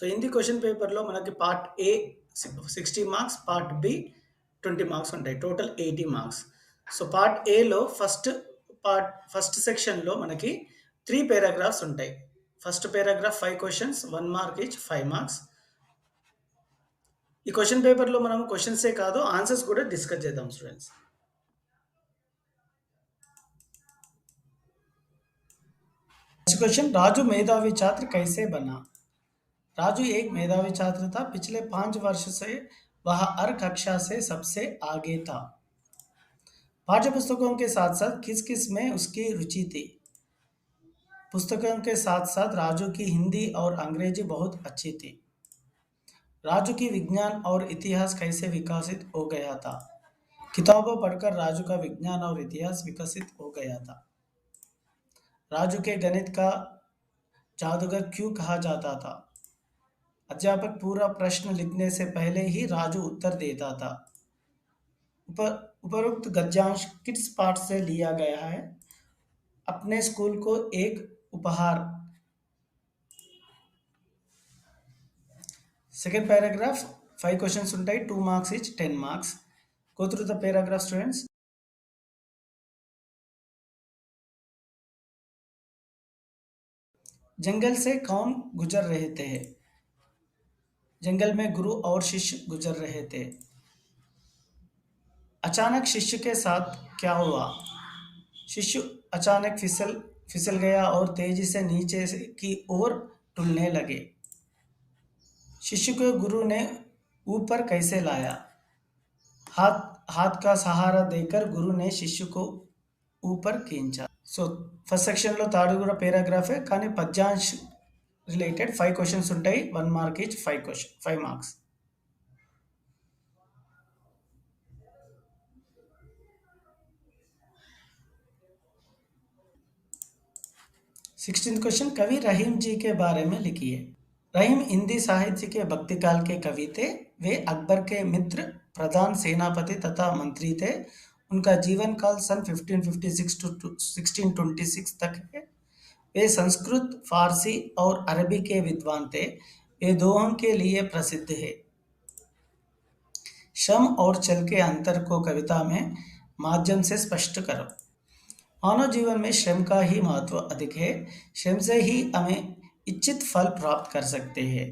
So Hindi question పేపర్‌లో మనకి part A 60 marks, part B 20 marks ఉంటాయి. Total 80 marks. సో పార్ట్ ఏలో ఫస్ట్ సెక్షన్‌లో మనకి 3 పారాగ్రాఫ్స్ ఉంటాయి. First paragraph 5 questions, 1 mark each, 5 marks. ఈ క్వశ్చన్ పేపర్‌లో మనం క్వెషన్సే కాదు ఆన్సర్స్ కూడా డిస్కస్ చేద్దాం స్టూడెంట్స్. नेक्स्ट क्वेश्चन, राजू मेधावी छात्र कैसे बना? राजू एक मेधावी छात्र था। पिछले 5 वर्ष से वह हर कक्षा से सबसे आगे था। पाठ्य पुस्तकों के साथ साथ किस किस में उसकी रुचि थी? पुस्तकों के साथ साथ राजू की हिंदी और अंग्रेजी बहुत अच्छी थी। राजू की विज्ञान और इतिहास कैसे विकसित हो गया था? किताबों पढ़कर राजू का विज्ञान और इतिहास विकसित हो गया था। राजू के गणित का जादूगर क्यों कहा जाता था? अध्यापक पूरा प्रश्न लिखने से पहले ही राजू उत्तर देता था। उपरोक्त गद्यांश किस पाठ से लिया गया है? अपने स्कूल को एक उपहार। सेकेंड पैराग्राफ 5 क्वेश्चंस ఉంటాయి, 2 marks each, 10 marks. Go through the paragraph students. जंगल से कौन गुजर रहे थे? जंगल में गुरु और शिष्य गुजर रहे थे। अचानक शिष्य के साथ क्या हुआ? शिष्य अचानक फिसल गया और तेजी से नीचे की ओर टूटने लगे। शिष्य को गुरु ने ऊपर कैसे लाया? हाथ का सहारा देकर गुरु ने शिष्य को ऊपर खींचा। సో ఫస్ట్ సెక్షన్లో థర్డ్ కూడా పేరాగ్రాఫే, కానీ పద్యాంశ్ రిలేటెడ్ 5 క్వశ్చన్స్ ఉంటాయి, 1 mark each, 5 marks. Sixteenth question, कवि रहीम जी के बारे में लिखिए। रहीम हिंदी साहित्य के भक्ति काल के कवि थे। वे अकबर के मित्र, प्रधान सेनापति तथा मंत्री थे। उनका जीवन काल सन 1556 टू 1626 तक है। वे संस्कृत, फारसी और अरबी के विद्वान थे। वे दोहों के लिए प्रसिद्ध है। श्रम और चल के अंतर को कविता में माध्यम से स्पष्ट करो। मानव जीवन में श्रम का ही महत्व अधिक है। श्रम से ही हमें इच्छित फल प्राप्त कर सकते हैं।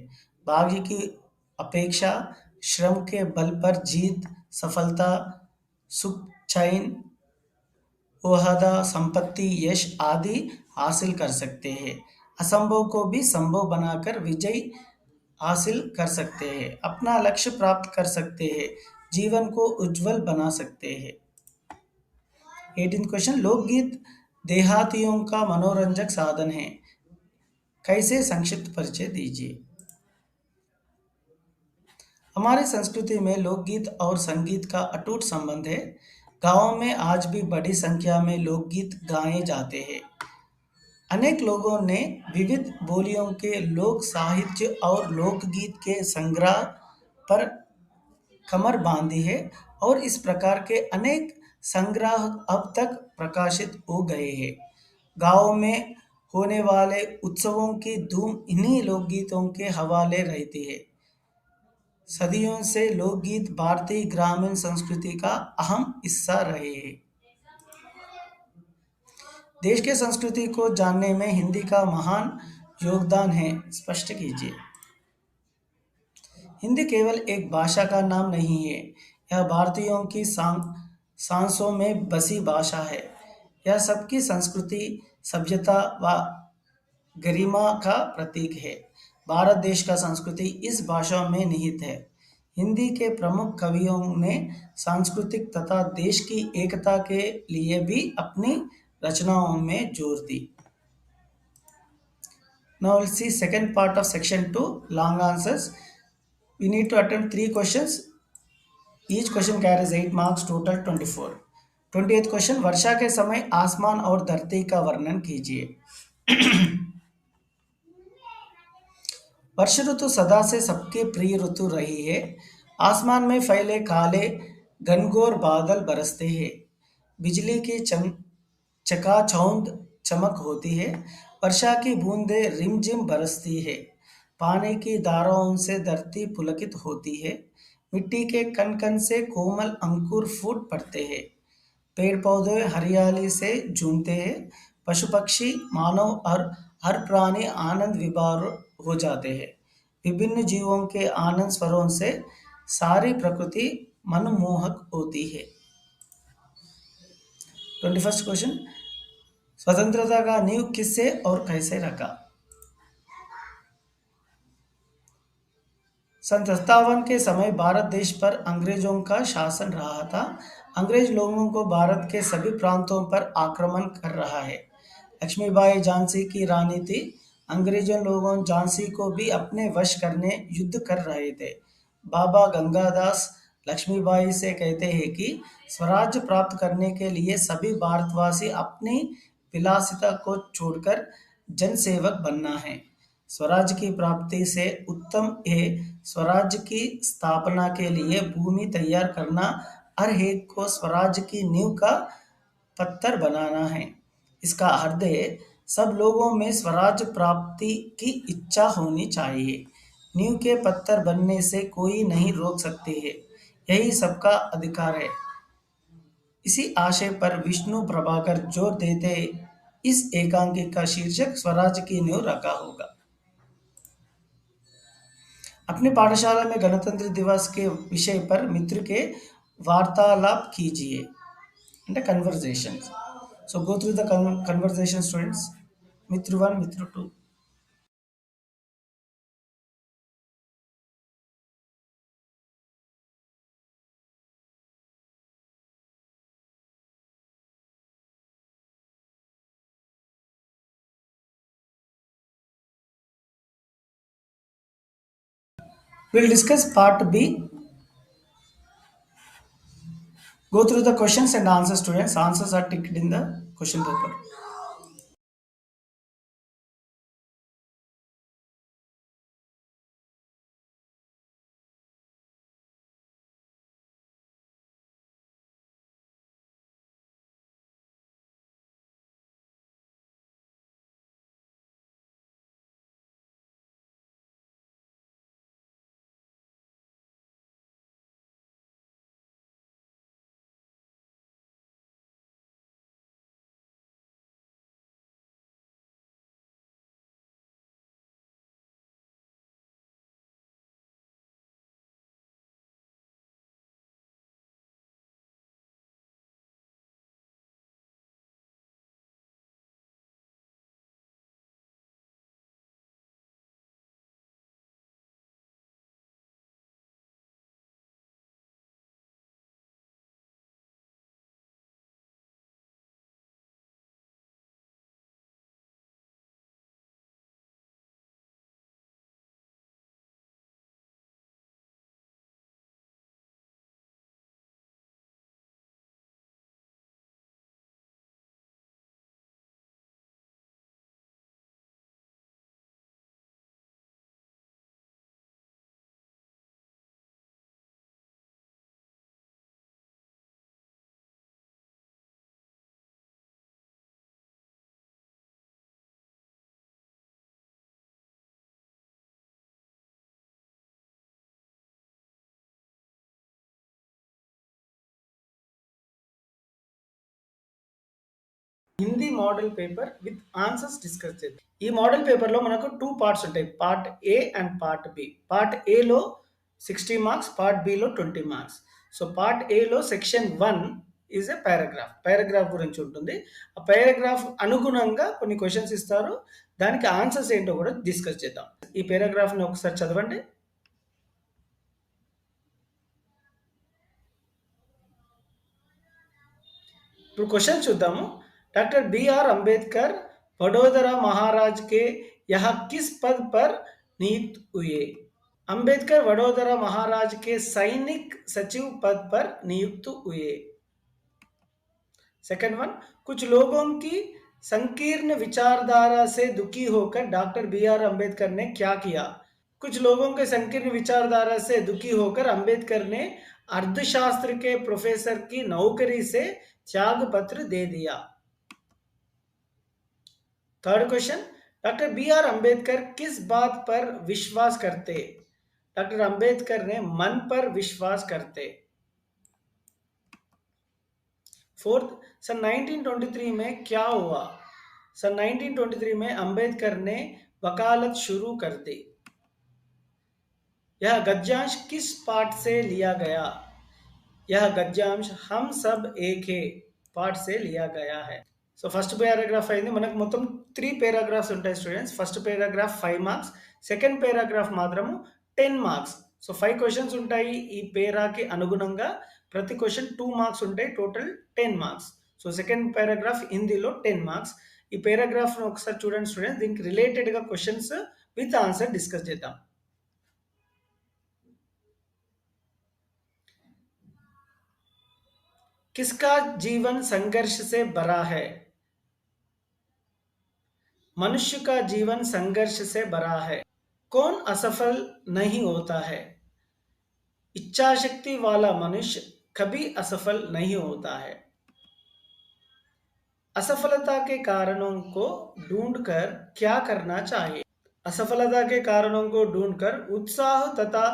भाग्य की अपेक्षा श्रम के बल पर जीत, सफलता, सुख, चैन, ओहदा, संपत्ति, यश आदि हासिल कर सकते हैं। असंभव को भी संभव बनाकर विजय हासिल कर सकते हैं। अपना लक्ष्य प्राप्त कर सकते हैं। जीवन को उज्जवल बना सकते हैं। 18th क्वेश्चन, लोकगीत देहातियों का मनोरंजक साधन है, कैसे संक्षिप्त परिचय दीजिए। हमारी संस्कृति में लोकगीत और संगीत का अटूट संबंध है। गांवों में आज भी बड़ी संख्या में लोकगीत गाए जाते हैं। अनेक लोगों ने विविध बोलियों के लोक साहित्य और लोकगीत के संग्रह पर कमर बांधी है और इस प्रकार के अनेक संग्रह अब तक प्रकाशित हो गए हैं। गाँव में होने वाले उत्सवों की धूम इन्हीं लोकगीतों के हवाले रहती है। सदियों से लोकगीत भारतीय ग्रामीण संस्कृति का अहम हिस्सा रहे हैं। देश के संस्कृति को जानने में हिंदी का महान योगदान है, स्पष्ट कीजिए। हिंदी केवल एक भाषा का नाम नहीं है, यह भारतीयों की सांसों में बसी भाषा है। यह सबकी संस्कृति, सभ्यता व गरिमा का प्रतीक है। भारत देश का संस्कृति इस भाषा में निहित है। हिंदी के प्रमुख कवियों ने सांस्कृतिक तथा देश की एकता के लिए भी अपनी रचनाओं में जोर दी। Now we'll see second part of section 2, long answers. We need to attempt 3 questions. Each question carries 8 marks, total 24. 20th question, वर्षा के समय आसमान और धरती का वर्णन कीजिए। वर्ष ऋतु सदा से सबके प्रिय ऋतु रही है। आसमान में फैले काले घनघोर बादल बरसते हैं। बिजली की चकाचौंध चमक होती है। वर्षा की बूंदें रिमझिम बरसती है। पानी की धाराओं से धरती पुलकित होती है। मिट्टी के कण कण से कोमल अंकुर फूट पड़ते हैं। पेड़ पौधे हरियाली से झूमते हैं। पशु पक्षी मानव और हर प्राणी आनंद विभोर हो जाते हैं। विभिन्न जीवों के आनंद स्वरों से सारी प्रकृति मनमोहक होती है। 21st क्वेश्चन, स्वतंत्रता का नींव किससे और कैसे रखा? सन 57 के समय भारत देश पर अंग्रेजों का शासन रहा था। अंग्रेज लोगों को भारत के सभी प्रांतों पर आक्रमण कर रहा है। लक्ष्मीबाई झांसी की रानी थी। अंग्रेजों लोगों झांसी को भी अपने वश करने युद्ध कर रहे थे। बाबा गंगादास लक्ष्मीबाई से कहते हैं कि स्वराज्य प्राप्त करने के लिए सभी भारतवासी अपनी विलासिता को छोड़कर जनसेवक बनना है। स्वराज्य की प्राप्ति से उत्तम है स्वराज्य की स्थापना के लिए भूमि तैयार करना, हर एक को स्वराज्य की नींव का पत्थर बनाना है। इसका अर्थ है सब लोगों में स्वराज्य प्राप्ति की इच्छा होनी चाहिए। नींव के पत्थर बनने से कोई नहीं रोक सकते है। यही सबका अधिकार है। इसी आशय पर विष्णु प्रभाकर जोर देते इस एकांकी का शीर्षक स्वराज्य की नींव रखा होगा। अपनी पाठशाला में गणतंत्र दिवस के विषय पर मित्र के वार्तालाप कीजिए అంటే conversations. So go through the conversation, students. Mitra 1, Mitra 2. We'll discuss part B. Go through the questions and answers, students. Answers are ticked in the question paper. Hindi model paper with answers discuss చేద్దాం. ఈ model పేపర్లో మనకు 2 parts ఉంటాయి. Part A and part B. Part ఏలో 60 marks, part బిలో 20 marks. So part ఏలో section 1 is a paragraph. Paragraph గురించి ఉంటుంది. ఆ పారాగ్రాఫ్ అనుగుణంగా కొన్ని క్వశ్చన్స్ ఇస్తారు. దానికి ఆన్సర్స్ ఏంటో కూడా డిస్కస్ చేద్దాం. ఈ పారాగ్రాఫ్ని ఒకసారి చదవండి. ఇప్పుడు క్వశ్చన్ చూద్దాము. Doctor B R Ambedkar Vadodara महाराज के यहाँ किस पद पर नियुक्त हुए? अम्बेडकर वडोदरा महाराज के सैनिक सचिव पद पर नियुक्त हुए. सेकंड वन, कुछ लोगों की संकीर्ण विचारधारा से दुखी होकर डॉक्टर बी आर अम्बेडकर ने क्या किया? कुछ लोगों के संकीर्ण विचारधारा से दुखी होकर अंबेडकर ने अर्थशास्त्र के प्रोफेसर की नौकरी से त्याग पत्र दे दिया. Third question, doctor B R Ambedkar किस बात पर विश्वास करते? डॉक्टर अंबेडकर ने मन पर विश्वास करते। फोर्थ, सन 1923 में क्या हुआ? सन 1923 में अंबेडकर ने वकालत शुरू कर दी। यह गद्यांश किस पाठ से लिया गया? यह गद्यांश हम सब एक है पाठ से लिया गया है। సో ఫస్ట్ పారాగ్రాఫ్ అయింది. మనకు మొత్తం 3 పారాగ్రాఫ్స్ ఉంటాయి students. First paragraph 5 marks, second paragraph మాత్రము 10 మార్క్స్. సో 5 క్వశ్చన్స్ ఉంటాయి ఈ పేరాకి అనుగుణంగా. ప్రతి క్వశ్చన్ 2 మార్క్స్ ఉంటాయి, total 10 marks. So second paragraph హిందీలో 10 మార్క్స్. ఈ పారాగ్రాఫ్ను ఒకసారి చూడండి స్టూడెంట్స్. దీనికి రిలేటెడ్గా క్వశ్చన్స్ విత్ ఆన్సర్ డిస్కస్ చేద్దాం. किसका जीवन संघर्ष से भरा है? मनुष्य का जीवन संघर्ष से भरा है. कौन असफल नहीं होता है? इच्छा शक्ति वाला मनुष्य कभी असफल नहीं होता है. असफलता के कारणों को ढूंढकर क्या करना चाहिए? असफलता के कारणों को ढूंढकर उत्साह तथा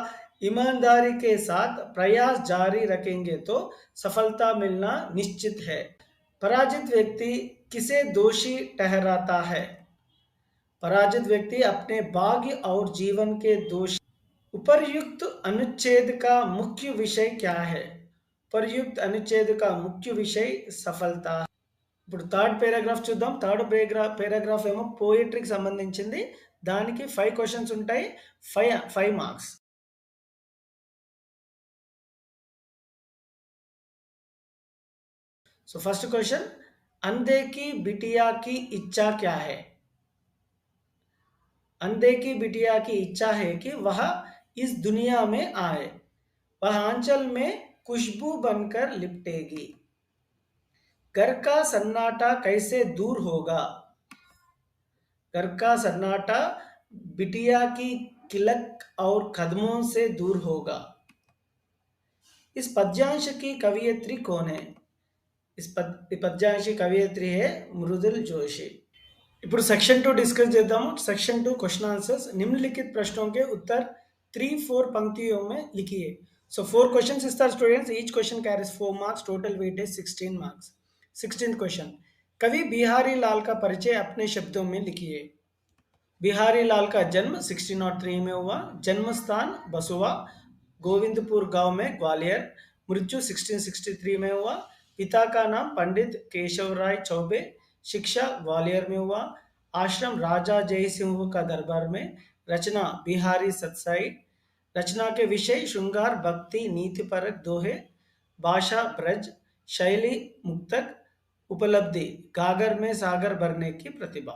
ईमानदारी के साथ प्रयास जारी रखेंगे तो सफलता मिलना निश्चित है. पराजित व्यक्ति किसे दोषी ठहराता है? पराजित व्यक्ति अपने भाग्य और जीवन के दोषी. उपर्युक्त अनुच्छेद का मुख्य विषय क्या है? उपर्युक्त अनुच्छेद का मुख्य विषय सफलता. ఇప్పుడు థర్డ్ పారాగ్రాఫ్ చూద్దాం. థర్డ్ పారాగ్రాఫ్ ఏమో పోయట్రీకి సంబంధించింది. దానికి 5 క్వశ్చన్స్ ఉంటాయి, 5 మార్క్స్. సో ఫస్ట్ క్వశ్చన్, अंधे की बिटिया की इच्छा क्या है? अंधे की बिटिया की इच्छा है कि वह इस दुनिया में आए. वह आंचल में खुशबू बनकर लिपटेगी. घर का सन्नाटा कैसे दूर होगा? घर का सन्नाटा बिटिया की किलक और कदमों से दूर होगा. इस पद्यांश की कवियत्री कौन है? इस पद्यांश की कवियत्री है मृदुल जोशी. ఇప్పుడు సెక్షన్ 2 डिस्कस చేద్దాము. Section 2 question answers. निम्नलिखित प्रश्नों के उत्तर 3-4 पंक्तियों में लिखिए. So 4 questions is there students. Each question carries 4 marks. Total weightage 16 marks. 16th question, कवि बिहारी लाल का परिचय अपने शब्दों में लिखिए. बिहारी लाल का जन्म 1603 में हुआ. जन्म स्थान बसुआ, गोविंदपुर गांव में, ग्वालियर. मृत्यु 1663 में हुआ. पिता का नाम पंडित केशवराय चौबे. शिक्षा ग्वालियर में हुआ. आश्रम राजा जयसिंह का दरबार में. रचना बिहारी सत्साई. रचना के विषय श्रृंगार, भक्ति, नीतिपरक दोहे. भाषा ब्रज. शैली मुक्तक. उपलब्धि गागर में सागर भरने की प्रतिभा.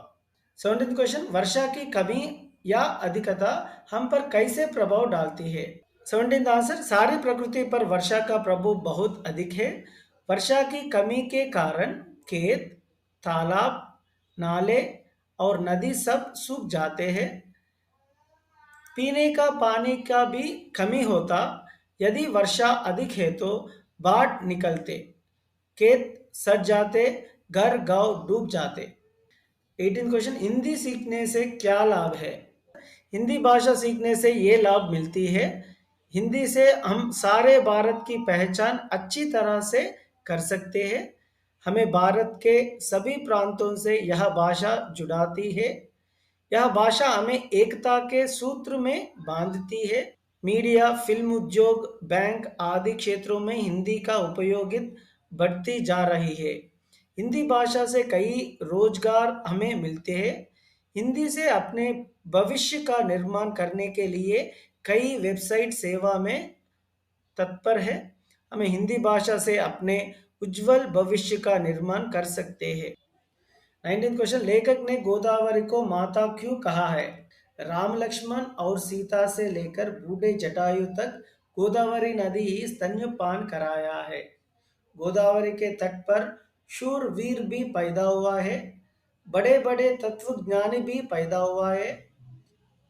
17th क्वेश्चन, वर्षा की कमी या अधिकता हम पर कैसे प्रभाव डालती है? 17th आंसर, सारी प्रकृति पर वर्षा का प्रभाव बहुत अधिक है. वर्षा की कमी के कारण खेत, तालाब, नाले और नदी सब सूख जाते हैं. पीने का पानी का भी कमी होता. यदि वर्षा अधिक है तो बाढ़ निकलते, खेत सड़ जाते, घर गांव डूब जाते. 18th क्वेश्चन, हिंदी सीखने से क्या लाभ है? हिंदी भाषा सीखने से ये लाभ मिलती है. हिंदी से हम सारे भारत की पहचान अच्छी तरह से कर सकते हैं. हमें भारत के सभी प्रांतों से यह भाषा जुड़ाती है. यह भाषा हमें एकता के सूत्र में बांधती है. मीडिया, फिल्म उद्योग, बैंक आदि क्षेत्रों में हिंदी का उपयोगित बढ़ती जा रही है. हिंदी भाषा से कई रोजगार हमें मिलते हैं. हिंदी से अपने भविष्य का निर्माण करने के लिए कई वेबसाइट सेवा में तत्पर है. हमें हिंदी भाषा से अपने उज्जवल भविष्य का निर्माण कर सकते हैं. 19th क्वेश्चन, लेखक ने गोदावरी को माता क्यों कहा है? राम लक्ष्मण और सीता से लेकर बूढ़े जटायु तक गोदावरी नदी ही स्तन्यपान कराया है. गोदावरी के तट पर शूरवीर भी पैदा हुआ है. बड़े बड़े तत्वज्ञानी भी पैदा हुआ है.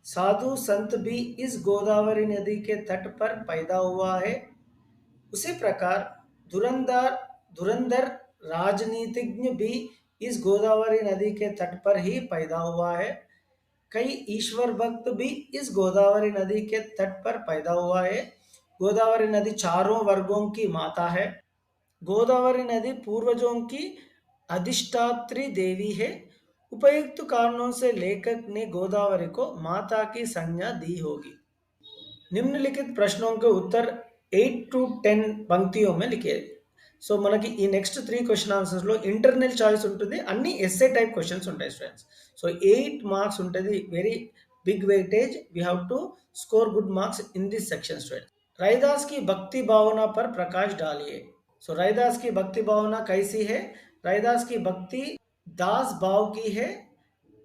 साधु संत भी इस गोदावरी नदी के तट पर पैदा हुआ है. उसी प्रकार धुरंधर धुरंधर राजनीतिज्ञ भी इस गोदावरी नदी के तट पर ही पैदा हुआ है. कई ईश्वर भक्त भी इस गोदावरी नदी के तट पर पैदा हुआ है। गोदावरी नदी चारों वर्गों की माता है। गोदावरी नदी पूर्वजों की अधिष्ठात्री देवी है। उपयुक्त कारणों से लेखक ने गोदावरी को माता की संज्ञा दी होगी। निम्नलिखित प्रश्नों के उत्तर 8 to 10 పంక్తిयों में लिखे। సో మనకి ఈ నెక్స్ట్ 3 క్వశ్చన్ ఆన్సర్స్ లో ఇంటర్నల్ చాయిస్ ఉంటుంది, అన్ని ఎస్ఏ టైప్ క్వశ్చన్స్ ఉంటాయి స్టూడెంట్స్. సో 8 మార్క్స్ ఉంటుంది, very big weightage. We have to score good marks in this section student. Raidas की भक्ति भावना पर प्रकाश डालिए. सो रैदास की भक्ति भावना कैसी है? रैदास की भक्ति दास भाव की है.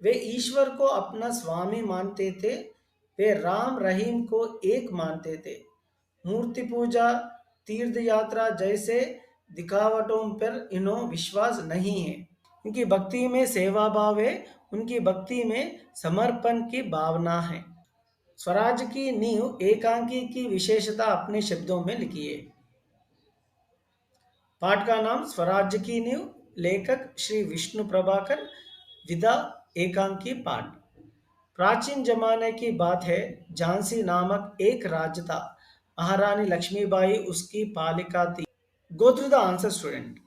वे ईश्वर को अपना स्वामी मानते थे. वे राम रहीम को एक मानते थे. मूर्ति पूजा, तीर्थ यात्रा जैसे दिखावटों पर इन्हों विश्वास नहीं है. उनकी भक्ति में सेवा भाव है. उनकी भक्ति में समर्पण की भावना है. स्वराज की नींव एकांकी की विशेषता अपने शब्दों में लिखिए. पाठ का नाम स्वराज्य की नींव, लेखक श्री विष्णु प्रभाकर, विधा एकांकी पाठ. प्राचीन जमाने की बात है, झांसी नामक एक राज्य था. महारानी लक्ष्मीबाई उसकी पालिका थी. Go through the answer student.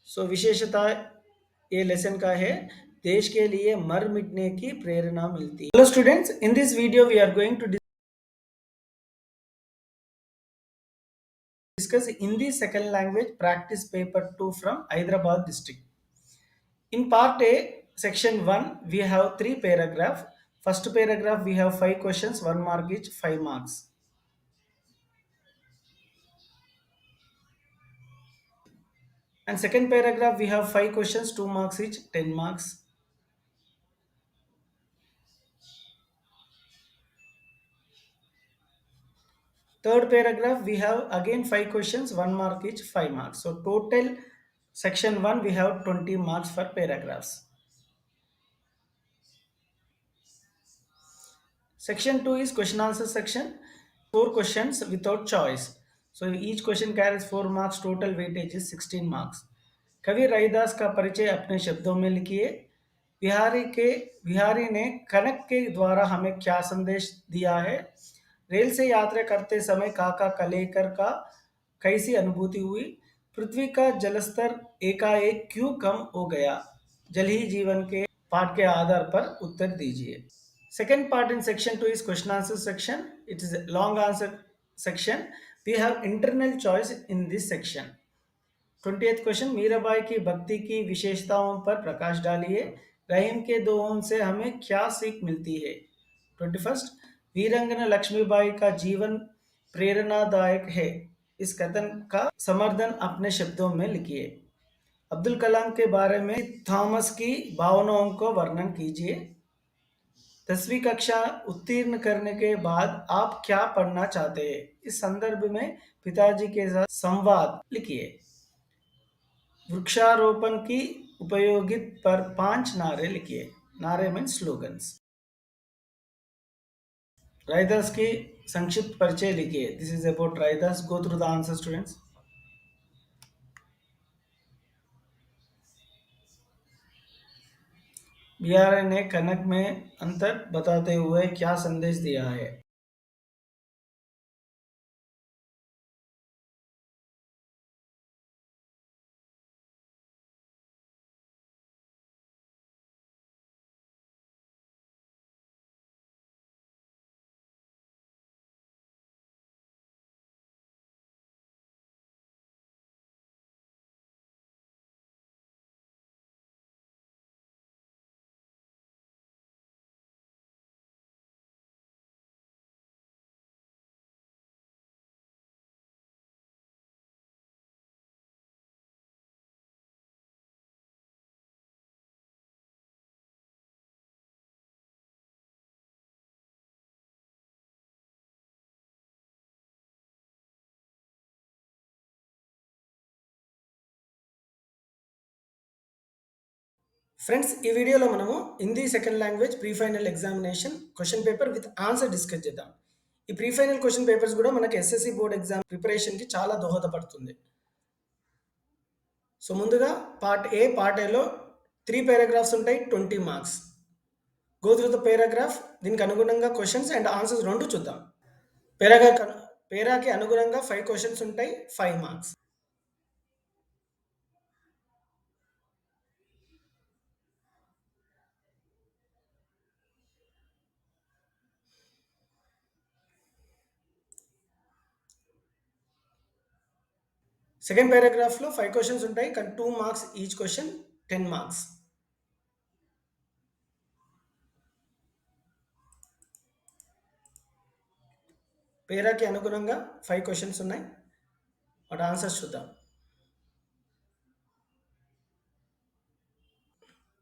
So विशेषता ये लेसन का है, देश के लिए मर मिटने की प्रेरणा मिलती है. Hello students, in this video we are going to discuss Hindi second language practice paper 2 from Hyderabad district. In part A, section 1, we have 3 paragraph. First paragraph we have 5 questions, 1 mark each, 5 marks. And second paragraph we have 5 questions, 2 marks each, 10 marks. Third paragraph we have again 5 questions, 1 mark each, 5 marks. So total section 1 we have 20 marks for paragraphs. Section 2 is question answer section. 4 questions without choice. So each question carries 4 marks. Total weightage is 16 marks. कवि रैदास का परिचय अपने शब्दों में लिखिए. बिहारी ने कनक के द्वारा हमें क्या संदेश दिया है? रेल से यात्रा करते समय काका कलेकर का कैसी अनुभूति हुई? पृथ्वी का जलस्तर एकाएक क्यों कम हो गया? जल ही जीवन के पाठ के आधार पर उत्तर दीजिए. Second part in section 2 is question answer section. It is a long answer section. We have internal choice in this section. 20th question, Mirabai की भक्ति की विशेषताओं पर प्रकाश डालिए. रहीम के दोहों से हमें क्या सीख मिलती है? 21st, वीरांगना लक्ष्मीबाई का जीवन प्रेरणादायक है. इस कथन का समर्थन अपने शब्दों में लिखिए. अब्दुल कलाम के बारे में थॉमस की भावनाओं को वर्णन कीजिए. 10वीं कक्षा उत्तीर्ण करने के बाद आप क्या पढ़ना चाहते हैं? इस संदर्भ में पिताजी के साथ संवाद लिखिए. वृक्षारोपण की उपयोगित पर 5 नारे लिखिए. नारे मीन स्लोगन्स. रैदास की संक्षिप्त परिचय लिखिए. This is about Raidas. Go through the answer students. Bihari ने कनक में अंतर बताते हुए क्या संदेश दिया है? ఫ్రెండ్స్, ఈ వీడియోలో మనము Hindi second language pre final examination question paper with answer discuss చేద్దాం. ఈ ప్రీ ఫైనల్ క్వశ్చన్ పేపర్స్ కూడా మనకి ఎస్ఎస్సి బోర్డ్ ఎగ్జామ్ ప్రిపరేషన్కి చాలా దోహదపడుతుంది. సో ముందుగా పార్ట్ ఏలో 3 పారాగ్రాఫ్స్ ఉంటాయి, 20 marks. Go through the paragraph, దీనికి అనుగుణంగా క్వశ్చన్స్ అండ్ ఆన్సర్స్ రెండు చూద్దాం. పేరాగా పేరాకి అనుగుణంగా 5 క్వశ్చన్స్ ఉంటాయి, 5 మార్క్స్. సెకండ్ పారాగ్రాఫ్లో 5 క్వశ్చన్స్ ఉంటాయి, కానీ 2 మార్క్స్ ఈచ్ క్వశ్చన్, 10 మార్క్స్. పేరాకి అనుగుణంగా 5 క్వశ్చన్స్ ఉన్నాయి, వాటి ఆన్సర్స్ చూద్దాం.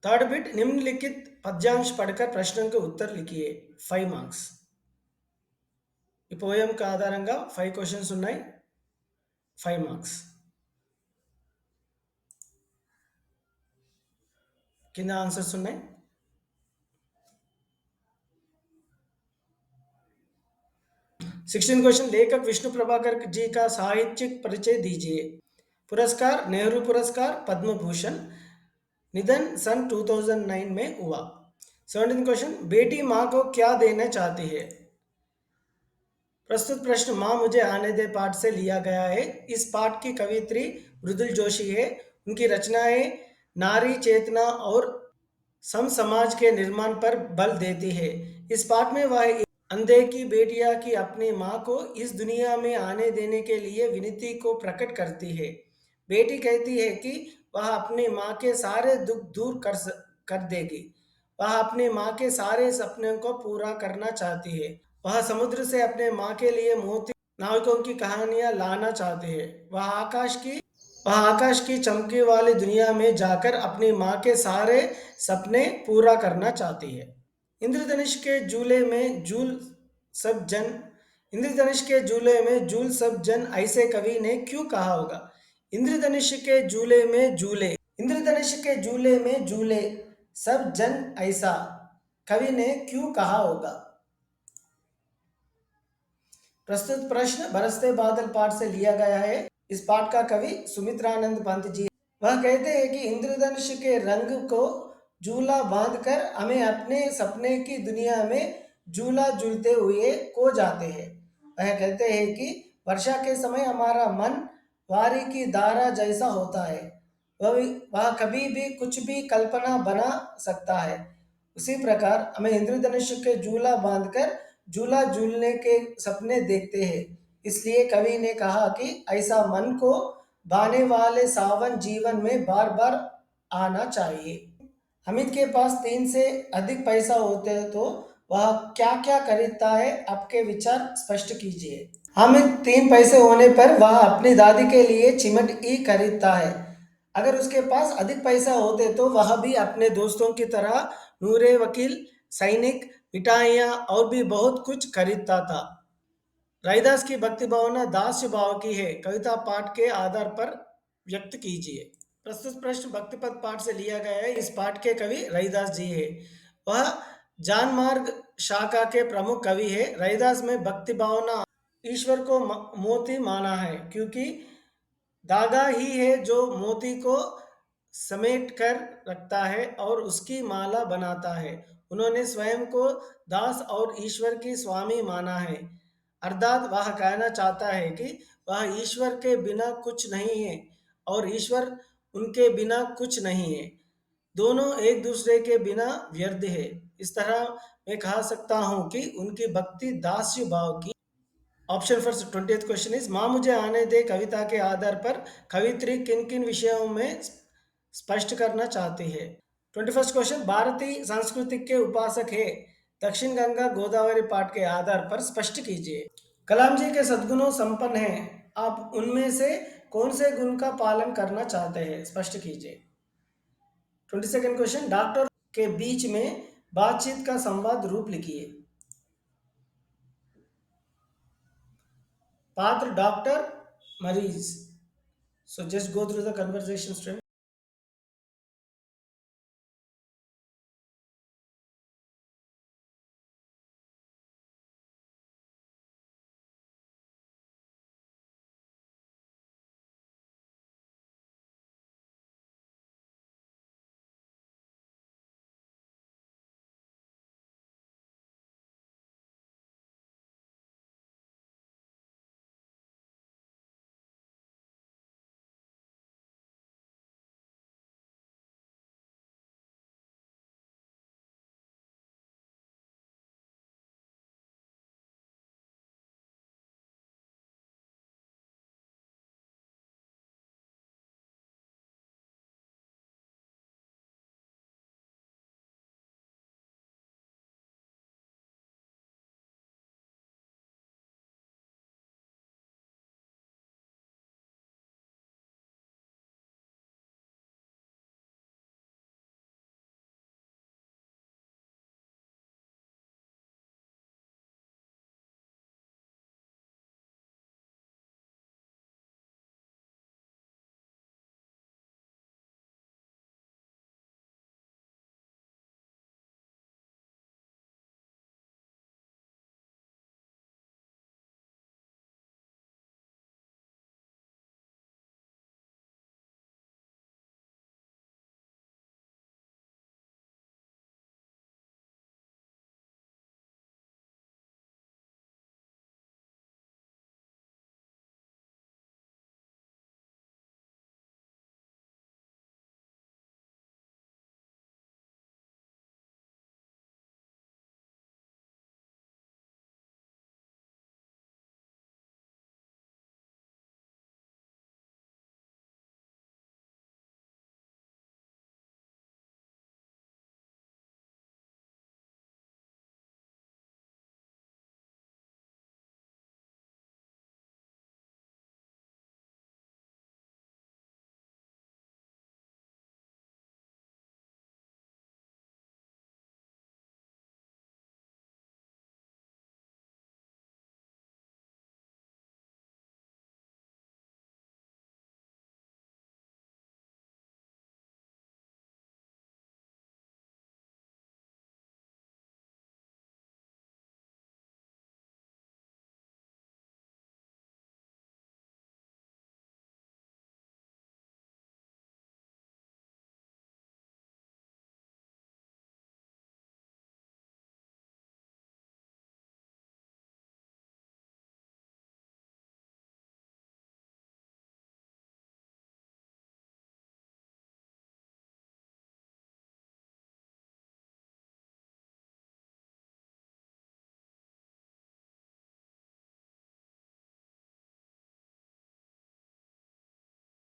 थर्ड बिट, निम्नलिखित पद्यांश पढ़कर प्रश्न के उत्तर लिखिए, 5 మార్క్స్. ఈ పోయంకి ఆధారంగా 5 క్వశ్చన్స్ ఉన్నాయి, 5 మార్క్స్. కింద ఆన్సర్స్ ఉన్నాయి. सिक्सटीन क्वेश्चन, लेखक विष्णु प्रभाकर जी का साहित्यिक परिचय दीजिए. पुरस्कार नेहरू पुरस्कार, पद्म भूषण. निधन सन 2009 में हुआ. 17 क्वेश्चन, बेटी माँ को क्या देना चाहती है. प्रस्तुत प्रश्न माँ मुझे आने दे पाठ से लिया गया है. इस पाठ की कवियत्री मृदुल जोशी है. उनकी रचनाएं नारी चेतना और सम समाज के निर्माण पर बल देती है. इस पाठ में वह अंधे की बेटिया की अपनी माँ को इस दुनिया में आने देने के लिए विनती को प्रकट करती है. बेटी कहती है कि वह अपनी माँ के सारे दुख दूर कर देगी. वह अपनी माँ के सारे सपनों को पूरा करना चाहती है. वह समुद्र से अपने माँ के लिए मोती नाविकों की कहानियां लाना चाहते हैं. वह आकाश की चमकी वाली दुनिया में जाकर अपनी माँ के सारे सपने पूरा करना चाहती है. इंद्रधनुष के झूले में झूल सब जन इंद्रधनुष के झूले में झूल सब जन, ऐसे कवि ने क्यों कहा होगा. इंद्रधनुष के झूले में झूले सब जन, ऐसा कवि ने क्यों कहा होगा. प्रस्तुत प्रश्न बरसते बादल पाठ से लिया गया है. इस पाठ का कवि सुमित्रानंद पंत जी. वह कहते हैं कि इंद्रधनुष के रंग को झूला बांधकर हमें अपने सपने की दुनिया में झूला झूलते हुए खो जाते हैं. वह कहते हैं कि वर्षा के समय हमारा मन वारी की धारा जैसा होता है. वह कभी भी कुछ भी कल्पना बना सकता है. उसी प्रकार हमें इंद्रधनुष के झूला बांधकर झूला झूलने के सपने देखते हैं. इसलिए कवि ने कहा कि ऐसा मन को भाने वाले सावन जीवन में बार बार आना चाहिए. हामिद के पास 3 से अधिक पैसा होते तो वह क्या क्या खरीदता है, आपके विचार स्पष्ट कीजिए. हामिद 3 पैसे होने पर वह अपनी दादी के लिए चिमट ही खरीदता है. अगर उसके पास अधिक पैसा होते तो वह भी अपने दोस्तों की तरह नूरे वकील, सैनिक, मिठाइयाँ और भी बहुत कुछ खरीदता था. रैदास की भक्ति भावना दास्य भाव की है. कविता पाठ के आधार पर व्यक्त कीजिए. प्रस्तुत प्रश्न भक्तिपद पाठ से लिया गया है. इस पाठ के कवि रैदास जी है. वह जानमार्ग शाखा के प्रमुख कवि है. रैदास में भक्ति भावना ईश्वर को मोती माना है, क्योंकि धागा ही है जो मोती को समेट कर रखता है और उसकी माला बनाता है. उन्होंने स्वयं को दास और ईश्वर की स्वामी माना है. अर्थात वह कहना चाहता है कि वह ईश्वर के बिना कुछ नहीं है और ईश्वर उनके बिना कुछ नहीं है. दोनों एक दूसरे के बिना व्यर्थ है. इस तरह मैं कह सकता हूँ कि उनकी भक्ति दास्य भाव की. Option for 20th question is, माँ मुझे आने दे कविता के आधार पर कवित्री किन किन विषयों में स्पष्ट करना चाहती है. 21st क्वेश्चन, भारतीय संस्कृति के उपासक है. दक्षिण गंगा गोदावरी पाठ के आधार पर स्पष्ट कीजिए. कलाम जी के सद्गुणों संपन्न हैं, आप उनमें से कौन से गुण का पालन करना चाहते हैं, स्पष्ट कीजिए. 22nd क्वेश्चन, डॉक्टर के बीच में बातचीत का संवाद रूप लिखिए. पात्र डॉक्टर, मरीज. So just go through the conversation stream.